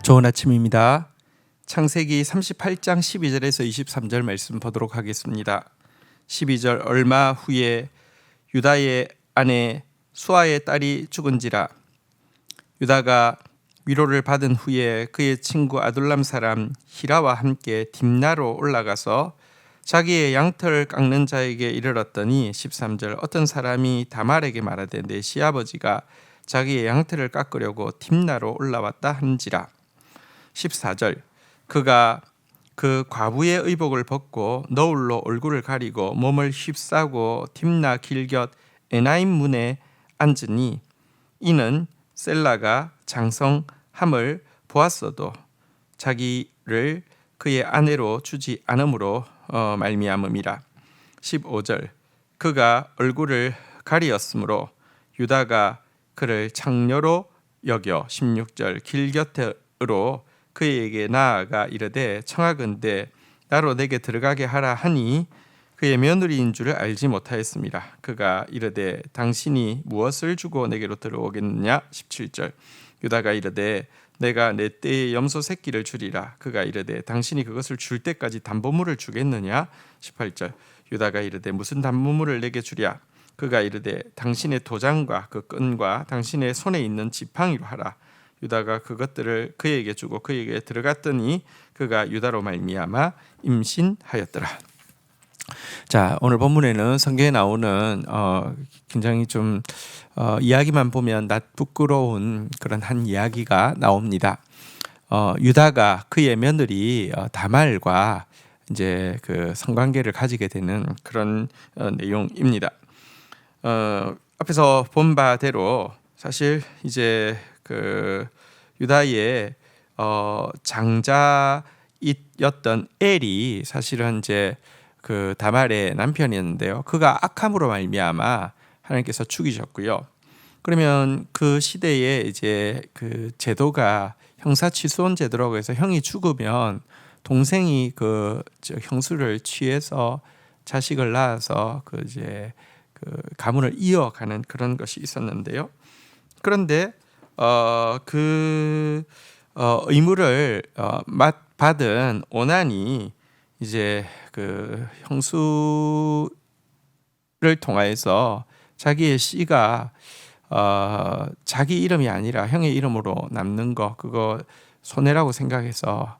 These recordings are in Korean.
좋은 아침입니다. 창세기 38장 12절에서 23절 말씀 보도록 하겠습니다. 12절 얼마 후에 유다의 아내 수아의 딸이 죽은지라. 유다가 위로를 받은 후에 그의 친구 아둘람 사람 히라와 함께 딥나로 올라가서 자기의 양털을 깎는 자에게 이르렀더니 13절 어떤 사람이 다말에게 말하되 내 시아버지가 자기의 양털을 깎으려고 딥나로 올라왔다 한지라. 14절 그가 그 과부의 의복을 벗고 너울로 얼굴을 가리고 몸을 휩싸고 딥나 길곁 에나임 문에 앉으니 이는 셀라가 장성함을 보았어도 자기를 그의 아내로 주지 않음으로 말미암음이라. 15절 그가 얼굴을 가리었으므로 유다가 그를 창녀로 여겨 16절 길곁으로 그에게 나아가 이르되 청하건대 나로 내게 들어가게 하라 하니 그의 며느리인 줄을 알지 못하였습니다. 그가 이르되 당신이 무엇을 주고 내게로 들어오겠느냐. 17절 유다가 이르되 내가 내 떼의 염소 새끼를 주리라. 그가 이르되 당신이 그것을 줄 때까지 담보물을 주겠느냐. 18절 유다가 이르되 무슨 담보물을 내게 주랴. 그가 이르되 당신의 도장과 그 끈과 당신의 손에 있는 지팡이로 하라. 유다가 그것들을 그에게 주고 그에게 들어갔더니 그가 유다로 말미암아 임신하였더라. 자, 오늘 본문에는 성경에 나오는 굉장히 좀 이야기만 보면 낯부끄러운 그런 한 이야기가 나옵니다. 유다가 그의 며느리 다말과 이제 그 성관계를 가지게 되는 그런 내용입니다. 앞에서 본 바대로 사실 이제 그 유다의 장자였던 엘이 사실은 이제 그 다말의 남편이었는데요. 그가 악함으로 말미암아 하나님께서 죽이셨고요. 그러면 그 시대에 이제 그 제도가 형사취소원 제도라고 해서 형이 죽으면 동생이 그 형수를 취해서 자식을 낳아서 그 이제 그 가문을 이어가는 그런 것이 있었는데요. 그런데 그 의무를 받은 오난이 이제 그 형수를 통하여서 자기의 씨가 자기 이름이 아니라 형의 이름으로 남는 거 그거 손해라고 생각해서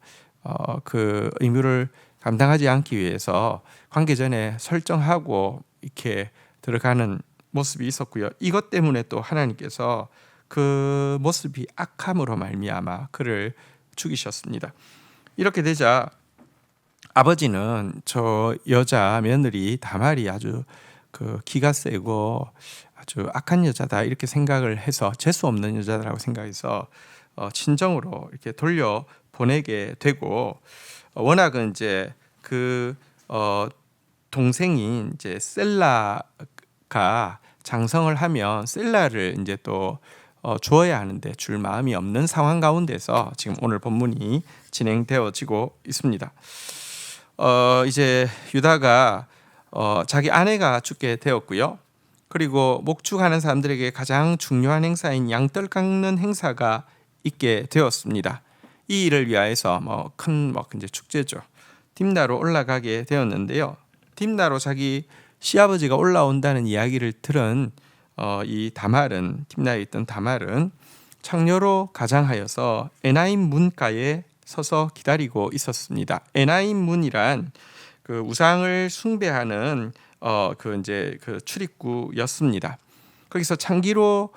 그 의무를 감당하지 않기 위해서 관계 전에 설정하고 이렇게 들어가는 모습이 있었고요. 이것 때문에 또 하나님께서 그 모습이 악함으로 말미암아 그를 죽이셨습니다. 이렇게 되자 아버지는 저 여자 며느리 다말이 아주 그 기가 세고 아주 악한 여자다 이렇게 생각을 해서 재수 없는 여자라고 생각해서 친정으로 이렇게 돌려 보내게 되고 워낙은 이제 그 동생인 이제 셀라가 장성을 하면 셀라를 이제 또 주어야 하는데 줄 마음이 없는 상황 가운데서 지금 오늘 본문이 진행되어지고 있습니다. 이제 유다가 자기 아내가 죽게 되었고요. 그리고 목축하는 사람들에게 가장 중요한 행사인 양털 깎는 행사가 있게 되었습니다. 이 일을 위하여서 큰 이제 축제죠. 딥나로 올라가게 되었는데요. 딥나로 자기 시아버지가 올라온다는 이야기를 들은 이 다말은 딥나에 있던 다말은 창녀로 가장하여서 에나임 문가에 서서 기다리고 있었습니다. 에나임 문이란 그 우상을 숭배하는 그 이제 그 출입구였습니다. 거기서 창기로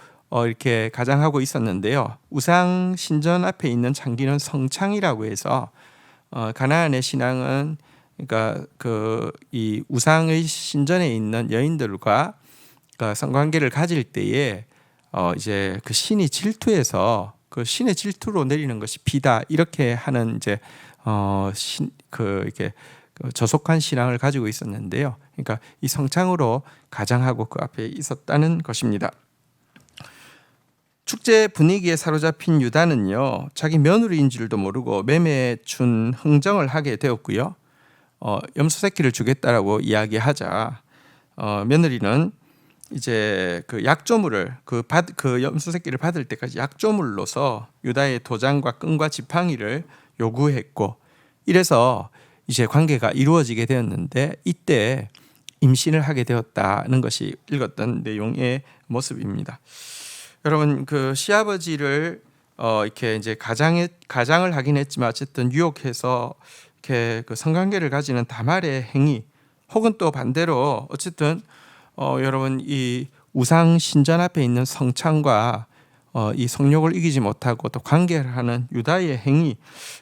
이렇게 가장하고 있었는데요. 우상 신전 앞에 있는 창기는 성창이라고 해서 가나안의 신앙은 그러니까 그 이 우상의 신전에 있는 여인들과 성관계를 가질 때에 이제 그 신이 질투해서 그 신의 질투로 내리는 것이 비다 이렇게 하는 이제 이렇게 저속한 신앙을 가지고 있었는데요. 그러니까 이 성창으로 가장하고 그 앞에 있었다는 것입니다. 축제 분위기에 사로잡힌 유다는요, 자기 며느리인 줄도 모르고 매매 준 흥정을 하게 되었고요. 염소 새끼를 주겠다라고 이야기하자 며느리는 이제 그 약조물을 그 염소 새끼를 받을 때까지 약조물로서 유다의 도장과 끈과 지팡이를 요구했고, 이래서 이제 관계가 이루어지게 되었는데, 이때 임신을 하게 되었다는 것이 읽었던 내용의 모습입니다. 여러분, 그 시아버지를 이렇게 이제 가장을 하긴 했지만 어쨌든 유혹해서 이렇게 그 성관계를 가지는 다말의 행위, 혹은 또 반대로 어쨌든 여러분, 이 우상 신전 앞에 있는 성창과 이 성욕을 이기지 못하고 또 관계를 하는 유다의 행위,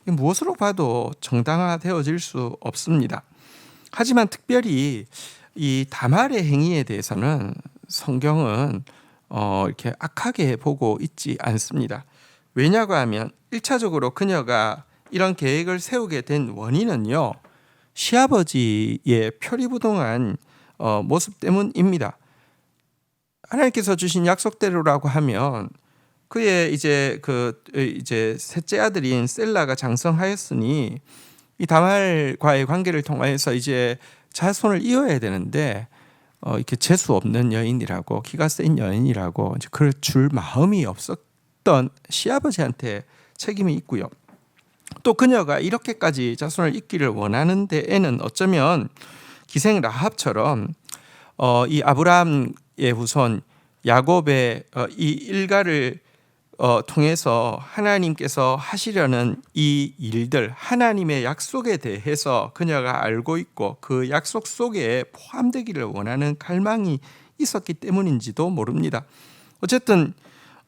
무엇으로 봐도 정당화되어질 수 없습니다. 하지만 특별히 이 다말의 행위에 대해서는 성경은 이렇게 악하게 보고 있지 않습니다. 왜냐고 하면 1차적으로 그녀가 이런 계획을 세우게 된 원인은요, 시아버지의 표리부동한 모습 때문입니다. 하나님께서 주신 약속대로라고 하면 그의 이제 셋째 아들인 셀라가 장성하였으니 이 다말과의 관계를 통해서 이제 자손을 이어야 되는데 이렇게 재수 없는 여인이라고, 기가 센 여인이라고 이제 그럴 줄 마음이 없었던 시아버지한테 책임이 있고요. 또 그녀가 이렇게까지 자손을 잇기를 원하는 데에는 어쩌면 기생 라합처럼 이 아브라함의 후손 야곱의 이 일가를 통해서 하나님께서 하시려는 이 일들, 하나님의 약속에 대해서 그녀가 알고 있고 그 약속 속에 포함되기를 원하는 갈망이 있었기 때문인지도 모릅니다. 어쨌든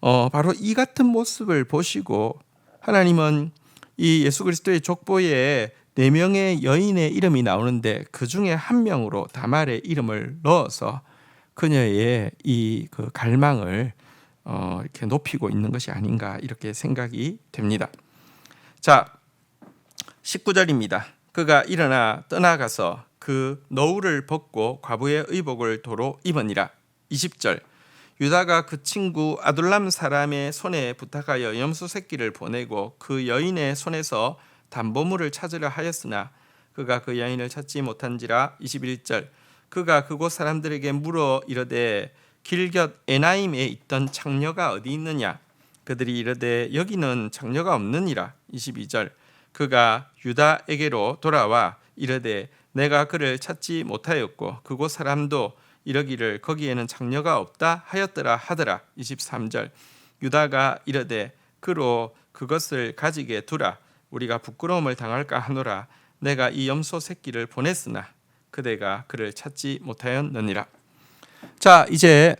바로 이 같은 모습을 보시고 하나님은 이 예수 그리스도의 족보에 4명의 여인의 이름이 나오는데 그 중에 한 명으로 다말의 이름을 넣어서 그녀의 이 그 갈망을 이렇게 높이고 있는 것이 아닌가, 이렇게 생각이 됩니다. 자, 19절입니다. 그가 일어나 떠나가서 그 너울을 벗고 과부의 의복을 도로 입으니라. 20절, 유다가 그 친구 아둘람 사람의 손에 부탁하여 염소 새끼를 보내고 그 여인의 손에서 담보물을 찾으려 하였으나 그가 그 여인을 찾지 못한지라. 21절, 그가 그곳 사람들에게 물어 이르되 길곁 에나임에 있던 창녀가 어디 있느냐? 그들이 이르되 여기는 창녀가 없느니라. 22절, 그가 유다에게로 돌아와 이르되 내가 그를 찾지 못하였고 그곳 사람도 이러기를 거기에는 창녀가 없다 하였더라 하더라. 23절, 유다가 이르되 그로 그것을 가지게 두라. 우리가 부끄러움을 당할까 하노라. 내가 이 염소 새끼를 보냈으나 그대가 그를 찾지 못하였느니라. 자, 이제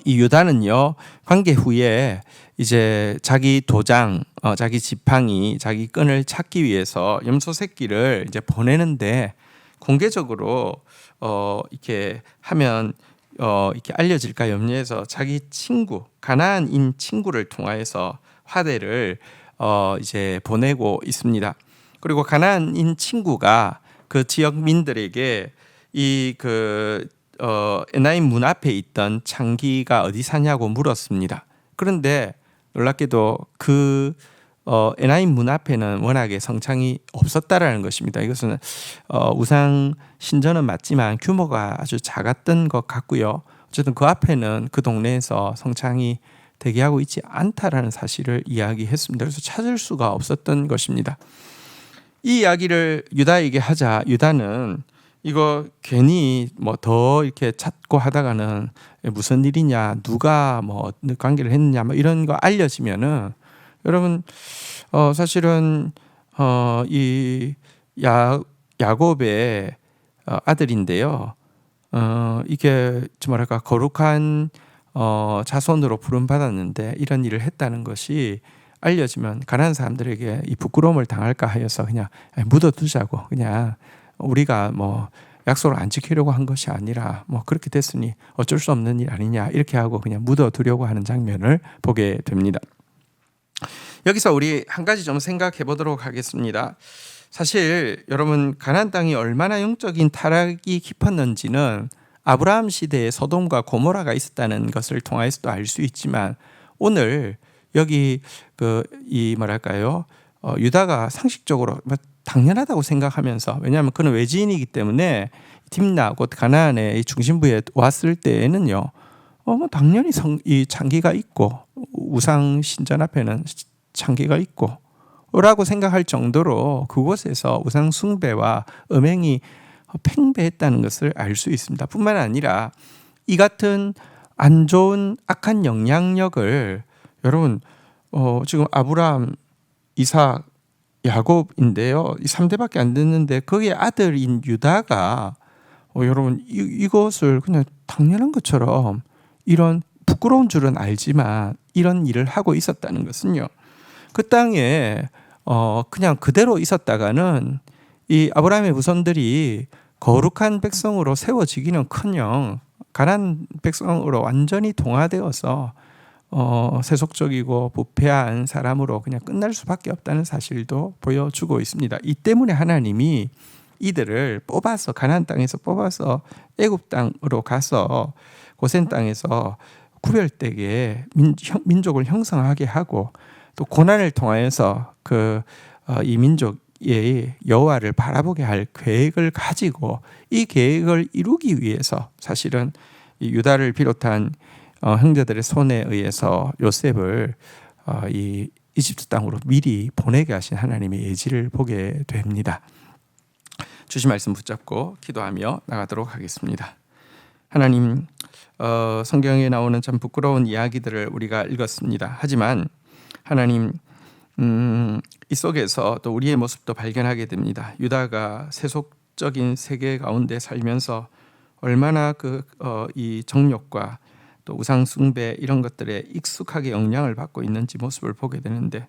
이 유다는요, 관계 후에 이제 자기 도장, 자기 지팡이, 자기 끈을 찾기 위해서 염소 새끼를 이제 보내는데, 공개적으로 이렇게 하면 이렇게 알려질까 염려해서 자기 친구, 가나안인 친구를 통하여서 화대를 이제 보내고 있습니다. 그리고 가나안인 친구가 그 지역민들에게 이 에나임 문 앞에 있던 창기가 어디 사냐고 물었습니다. 그런데 놀랍게도 그 에나임 문 앞에는 워낙에 성창이 없었다라는 것입니다. 이것은 우상 신전은 맞지만 규모가 아주 작았던 것 같고요. 어쨌든 그 앞에는 그 동네에서 성창이 대기하고 있지 않다라는 사실을 이야기했습니다. 그래서 찾을 수가 없었던 것입니다. 이 이야기를 유다에게 하자 유다는 이거 괜히 뭐 더 이렇게 찾고 하다가는 무슨 일이냐, 누가 뭐 관계를 했느냐, 뭐 이런 거 알려지면은 여러분 사실은 이 야곱의 아들인데요. 이게 뭐랄까 거룩한 자손으로 부름 받았는데 이런 일을 했다는 것이 알려지면 가난한 사람들에게 이 부끄러움을 당할까 하여서 그냥 묻어두자고, 그냥 우리가 뭐 약속을 안 지키려고 한 것이 아니라 뭐 그렇게 됐으니 어쩔 수 없는 일 아니냐, 이렇게 하고 그냥 묻어두려고 하는 장면을 보게 됩니다. 여기서 우리 한 가지 좀 생각해 보도록 하겠습니다. 사실 여러분, 가나안 땅이 얼마나 영적인 타락이 깊었는지는 아브라함 시대에 소돔과 고모라가 있었다는 것을 통해서도 알 수 있지만, 오늘 여기 유다가 상식적으로 당연하다고 생각하면서, 왜냐하면 그는 외지인이기 때문에 딥나 곧 가나안의 이 중심부에 왔을 때에는요, 뭐 당연히 이 창기가 있고 우상 신전 앞에는 창기가 있고 라고 생각할 정도로 그곳에서 우상 숭배와 음행이 팽배했다는 것을 알 수 있습니다. 뿐만 아니라 이 같은 안 좋은 악한 영향력을 여러분 지금 아브라함, 이삭, 야곱인데요. 이 3대밖에 안 됐는데 거기에 아들인 유다가 여러분 이것을 그냥 당연한 것처럼 이런 부끄러운 줄은 알지만 이런 일을 하고 있었다는 것은요. 그 땅에 그냥 그대로 있었다가는 이 아브라함의 후손들이 거룩한 백성으로 세워지기는커녕 가난안 백성으로 완전히 동화되어서 세속적이고 부패한 사람으로 그냥 끝날 수밖에 없다는 사실도 보여주고 있습니다. 이 때문에 하나님이 이들을 뽑아서 가나안 땅에서 뽑아서 애굽 땅으로 가서 고센 땅에서 구별되게 민족을 형성하게 하고 또 고난을 통하여서 이 민족의 여호와를 바라보게 할 계획을 가지고 이 계획을 이루기 위해서 사실은 이 유다를 비롯한 형제들의 손에 의해서 요셉을 이 이집트 땅으로 미리 보내게 하신 하나님의 예지를 보게 됩니다. 주신 말씀 붙잡고 기도하며 나가도록 하겠습니다. 하나님, 성경에 나오는 참 부끄러운 이야기들을 우리가 읽었습니다. 하지만 하나님, 이 속에서 또 우리의 모습도 발견하게 됩니다. 유다가 세속적인 세계 가운데 살면서 얼마나 이 정욕과 또 우상 숭배 이런 것들에 익숙하게 영향을 받고 있는지 모습을 보게 되는데,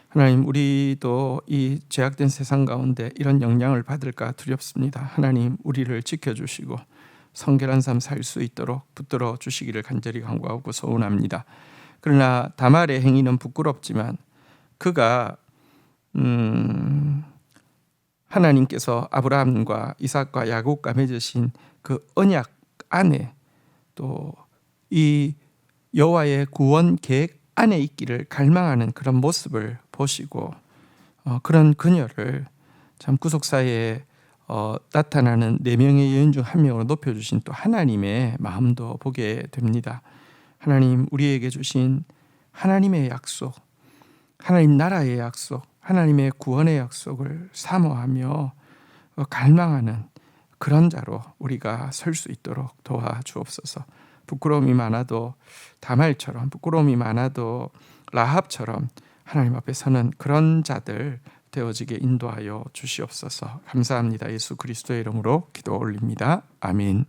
하나님, 우리도 이 죄악된 세상 가운데 이런 영향을 받을까 두렵습니다. 하나님, 우리를 지켜주시고 성결한 삶 살 수 있도록 붙들어 주시기를 간절히 간구하고 소원합니다. 그러나 다말의 행위는 부끄럽지만 그가 하나님께서 아브라함과 이삭과 야곱과 맺으신 그 언약 안에 또 이 여호와의 구원 계획 안에 있기를 갈망하는 그런 모습을 보시고 그런 그녀를 참 구속사에 나타나는 4명의 여인 중 1명으로 높여주신 또 하나님의 마음도 보게 됩니다. 하나님, 우리에게 주신 하나님의 약속, 하나님 나라의 약속, 하나님의 구원의 약속을 사모하며 갈망하는 그런 자로 우리가 설 수 있도록 도와주옵소서. 부끄러움이 많아도 다말처럼, 부끄러움이 많아도 라합처럼 하나님 앞에 서는 그런 자들 되어지게 인도하여 주시옵소서. 감사합니다. 예수 그리스도의 이름으로 기도 올립니다. 아멘.